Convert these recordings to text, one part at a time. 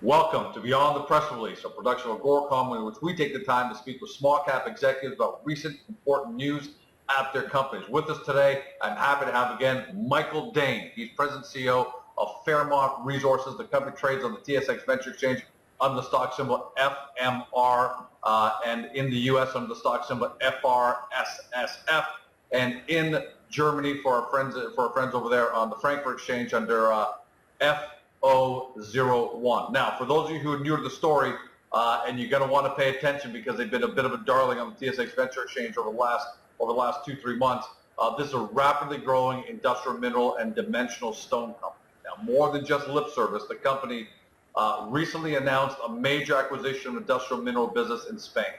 Welcome to Beyond the Press Release, a production of Agoracom, in which we take the time to speak with small cap executives about recent important news at their companies. With us today, I'm happy to have again Michael Dane. He's President and CEO of Fairmont Resources. The company trades on the TSX Venture Exchange under the stock symbol FMR, and in the U.S. under the stock symbol FRSSF, and in Germany for our friends over there on the Frankfurt Exchange under F001. Now, for those of you who are new to the story, and you're going to want to pay attention because they've been a bit of a darling on the TSX Venture Exchange over the last 2-3 months. This is a rapidly growing industrial mineral and dimensional stone company. Now, more than just lip service, the company recently announced a major acquisition of industrial mineral business in Spain.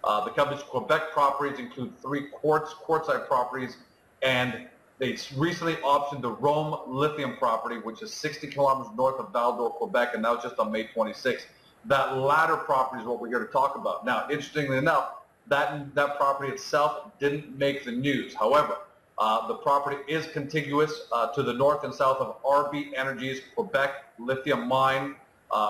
The company's Quebec properties include 3 quartzite properties, and they recently optioned the Rome Lithium property, which is 60 kilometers north of Val-d'Or, Quebec, and that was just on May 26th. That latter property is what we're here to talk about. Now, interestingly enough, that property itself didn't make the news. However, the property is contiguous to the north and south of RB Energy's Quebec Lithium mine,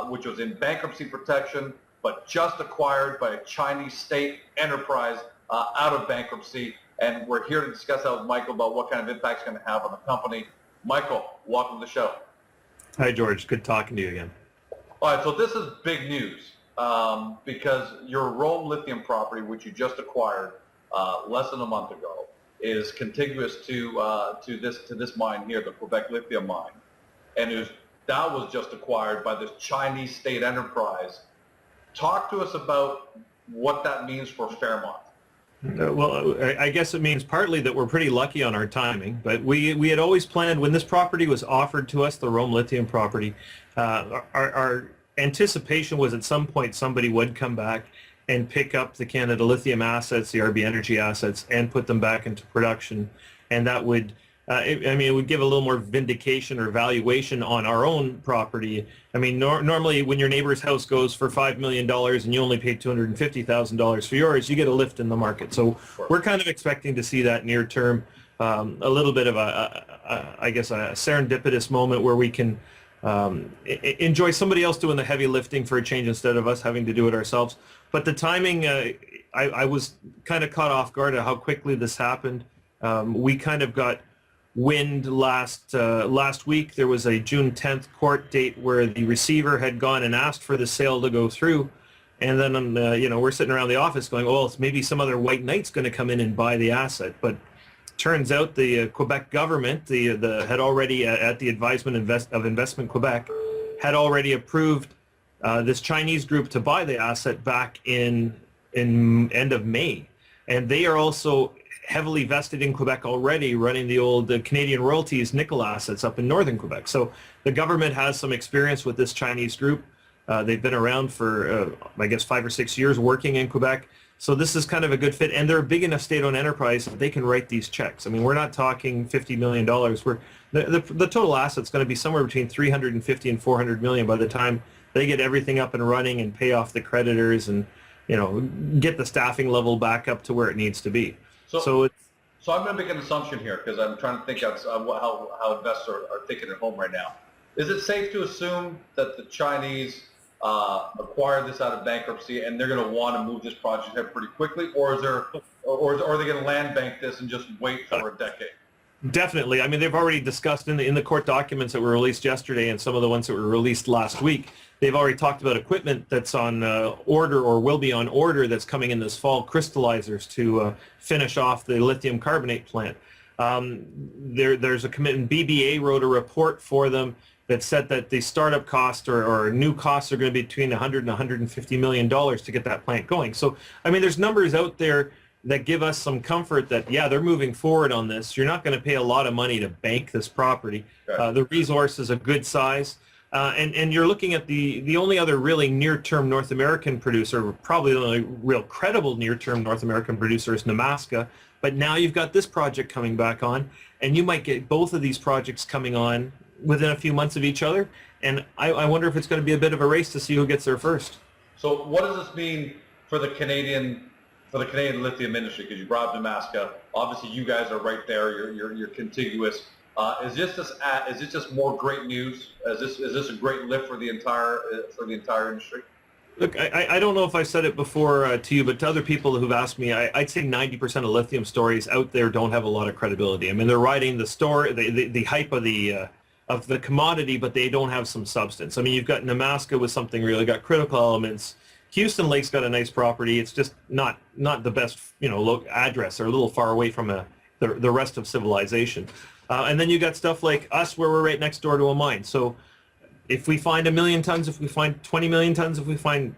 which was in bankruptcy protection, but just acquired by a Chinese state enterprise out of bankruptcy. And we're here to discuss that with Michael about what kind of impact it's going to have on the company. Michael, welcome to the show. Hi, George. Good talking to you again. All right, so this is big news because your Rome Lithium property, which you just acquired less than a month ago, is contiguous to this mine here, the Quebec Lithium mine, and that was just acquired by this Chinese state enterprise. Talk to us about what that means for Fairmont. Well, I guess it means partly that we're pretty lucky on our timing, but we had always planned when this property was offered to us, the Rome Lithium property, our anticipation was at some point somebody would come back and pick up the Canada Lithium assets, the RB Energy assets, and put them back into production, and that would it would give a little more vindication or valuation on our own property. I mean, normally when your neighbor's house goes for $5 million and you only paid $250,000 for yours, you get a lift in the market. So we're kind of expecting to see that near term, a little bit of I guess a serendipitous moment where we can enjoy somebody else doing the heavy lifting for a change instead of us having to do it ourselves. But the timing, I was kind of caught off guard at how quickly this happened. We kind of got wind last week. There was a June 10th court date where the receiver had gone and asked for the sale to go through, and then we're sitting around the office going, oh, it's maybe some other white knight's going to come in and buy the asset. But turns out the Quebec government, had already at the advisement of Investment Quebec, had already approved this Chinese group to buy the asset back in end of May, and they are also heavily vested in Quebec already, running the old Canadian Royalties nickel assets up in northern Quebec. So the government has some experience with this Chinese group. They've been around for, I guess, 5 or 6 years working in Quebec. So this is kind of a good fit. And they're a big enough state-owned enterprise that they can write these checks. I mean, we're not talking $50 million. The total asset's going to be somewhere between $350 and $400 million by the time they get everything up and running and pay off the creditors and, get the staffing level back up to where it needs to be. So I'm going to make an assumption here because I'm trying to think of how investors are thinking at home right now. Is it safe to assume that the Chinese acquired this out of bankruptcy and they're going to want to move this project ahead pretty quickly, or are they going to land bank this and just wait for a decade? Definitely. I mean, they've already discussed in the court documents that were released yesterday and some of the ones that were released last week. They've already talked about equipment that's on order or will be on order that's coming in this fall, crystallizers to finish off the lithium carbonate plant. There's a commitment. BBA wrote a report for them that said that the startup cost or new costs are going to be between $100 and $150 million to get that plant going. So, I mean, there's numbers out there that give us some comfort that, yeah, they're moving forward on this. You're not going to pay a lot of money to bank this property. Okay. The resource is a good size. And you're looking at the only other really near-term North American producer, probably the only real credible near-term North American producer is Nemaska. But now you've got this project coming back on, and you might get both of these projects coming on within a few months of each other. And I wonder if it's going to be a bit of a race to see who gets there first. So what does this mean for the Canadian lithium industry? Because you brought up Nemaska. Obviously, you guys are right there. You're contiguous. Is this just more great news? Is this a great lift for the entire industry? Look, I don't know if I said it before to you, but to other people who've asked me, I'd say 90% of lithium stories out there don't have a lot of credibility. I mean, they're riding the story, the hype of the commodity, but they don't have some substance. I mean, you've got Nemaska with something real, you've got critical elements. Houston Lake's got a nice property. It's just not the best, address, or a little far away from the rest of civilization. And then you got stuff like us, where we're right next door to a mine. So if we find 1 million tons, if we find 20 million tons, if we find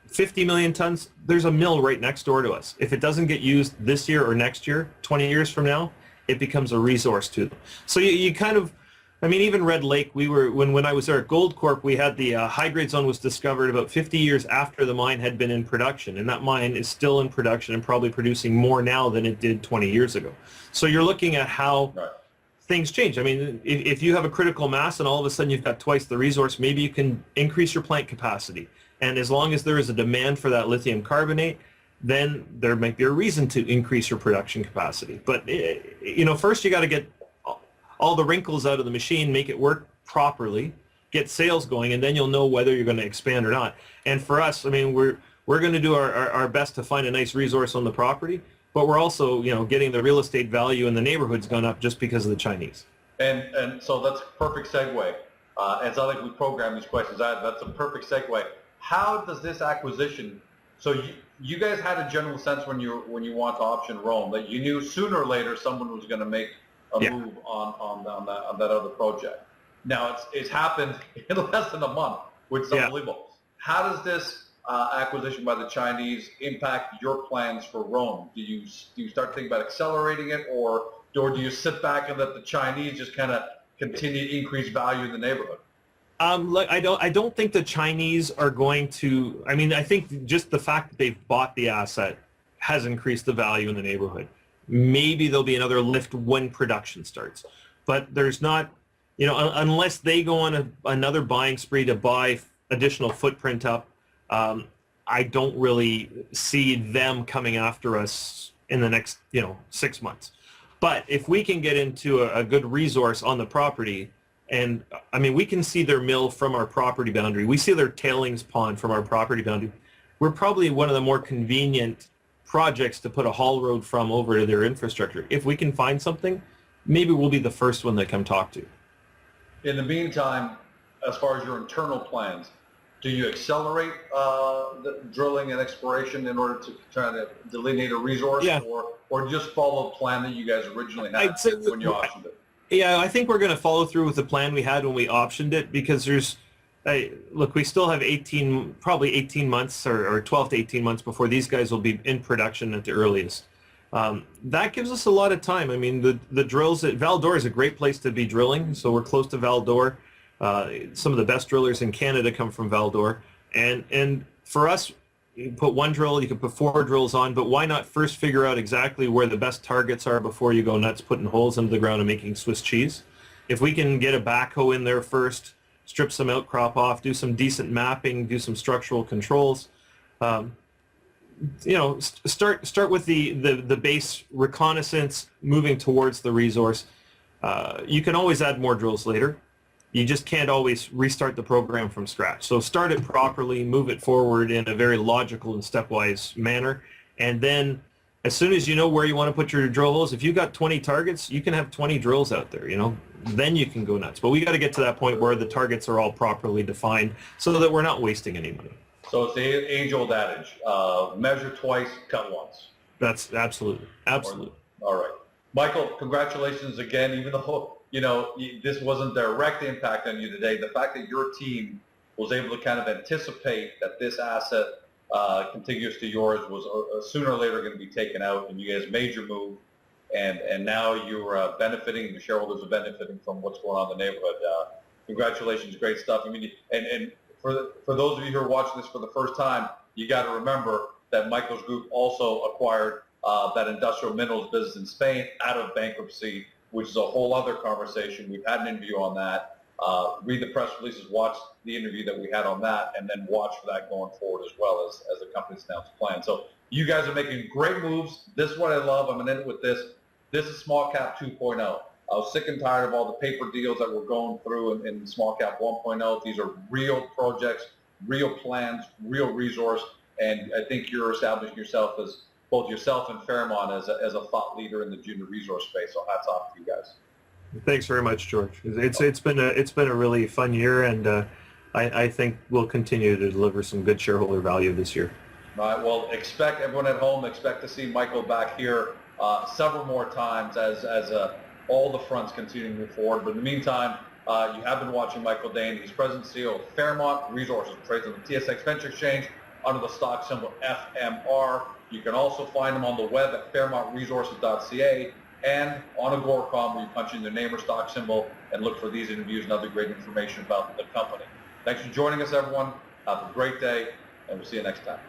50 million tons, there's a mill right next door to us. If it doesn't get used this year or next year, 20 years from now, it becomes a resource to them. So you kind of, I mean, even Red Lake, when I was there at Gold Corp, we had the high-grade zone was discovered about 50 years after the mine had been in production. And that mine is still in production and probably producing more now than it did 20 years ago. So you're looking at how things change. I mean, if you have a critical mass and all of a sudden you've got twice the resource, maybe you can increase your plant capacity. And as long as there is a demand for that lithium carbonate, then there might be a reason to increase your production capacity. But, first you got to get all the wrinkles out of the machine, make it work properly, get sales going, and then you'll know whether you're going to expand or not. And for us, I mean, we're going to do our best to find a nice resource on the property, but we're also, getting the real estate value in the neighborhood's gone up just because of the Chinese. And so that's a perfect segue. As I like we program these questions, that's a perfect segue. How does this acquisition? So you guys had a general sense when you want to option Rome that you knew sooner or later someone was going to make a move on that other project. Now it's happened in less than a month, which is unbelievable. How does this acquisition by the Chinese impact your plans for Rome? Do you start thinking about accelerating it, or do you sit back and let the Chinese just kind of continue to increase value in the neighborhood? Look, I don't think the Chinese are going to. I mean, I think just the fact that they've bought the asset has increased the value in the neighborhood. Maybe there'll be another lift when production starts, but there's not, unless they go on another buying spree to buy additional footprint up. I don't really see them coming after us in the next, 6 months. But if we can get into a good resource on the property, and I mean, we can see their mill from our property boundary. We see their tailings pond from our property boundary. We're probably one of the more convenient projects to put a haul road from over to their infrastructure. If we can find something, maybe we'll be the first one they come talk to. In the meantime, as far as your internal plans, do you accelerate the drilling and exploration in order to try to delineate a resource, or just follow the plan that you guys originally had when you optioned it? Yeah, I think we're going to follow through with the plan we had when we optioned it, because look, we still have probably 18 months or 12 to 18 months before these guys will be in production at the earliest. That gives us a lot of time. I mean, the drills at Val-d'Or is a great place to be drilling, so we're close to Val-d'Or. Some of the best drillers in Canada come from Val-d'Or. And for us, you put one drill, you can put 4 drills on, but why not first figure out exactly where the best targets are before you go nuts putting holes into the ground and making Swiss cheese? If we can get a backhoe in there first, strip some outcrop off, do some decent mapping, do some structural controls, start with the base reconnaissance, moving towards the resource. You can always add more drills later. You just can't always restart the program from scratch. So start it properly, move it forward in a very logical and stepwise manner. And then as soon as you know where you want to put your drill holes, if you've got 20 targets, you can have 20 drills out there, then you can go nuts. But we got to get to that point where the targets are all properly defined so that we're not wasting any money. So it's the age-old adage, measure twice, cut once. That's absolutely. All right. Michael, congratulations again, even though this wasn't direct impact on you today. The fact that your team was able to kind of anticipate that this asset, contiguous to yours, was sooner or later going to be taken out, and you guys made your move, and now you're benefiting. The shareholders are benefiting from what's going on in the neighborhood. Congratulations, great stuff. I mean, and for those of you who are watching this for the first time, you got to remember that Michael's group also acquired that industrial minerals business in Spain out of bankruptcy, which is a whole other conversation. We've had an interview on that. Read the press releases, watch the interview that we had on that, and then watch for that going forward as well as the company's announced plan. So you guys are making great moves. This is what I love. I'm going to end it with this. This is Small Cap 2.0. I was sick and tired of all the paper deals that we're going through in small cap 1.0. These are real projects, real plans, real resource, and I think you're establishing yourself as both yourself and Fairmont as a thought leader in the junior resource space. So hats off to you guys. Thanks very much, George. It's been a really fun year, and I think we'll continue to deliver some good shareholder value this year. All right. Well, expect everyone at home. Expect to see Michael back here several more times as all the fronts continue to move forward. But in the meantime, you have been watching Michael Dane. He's president and CEO of Fairmont Resources, trades on the TSX Venture Exchange under the stock symbol FMR. You can also find him on the web at fairmontresources.ca and on Agoracom, where you punch in their name or stock symbol and look for these interviews and other great information about the company. Thanks for joining us, everyone. Have a great day, and we'll see you next time.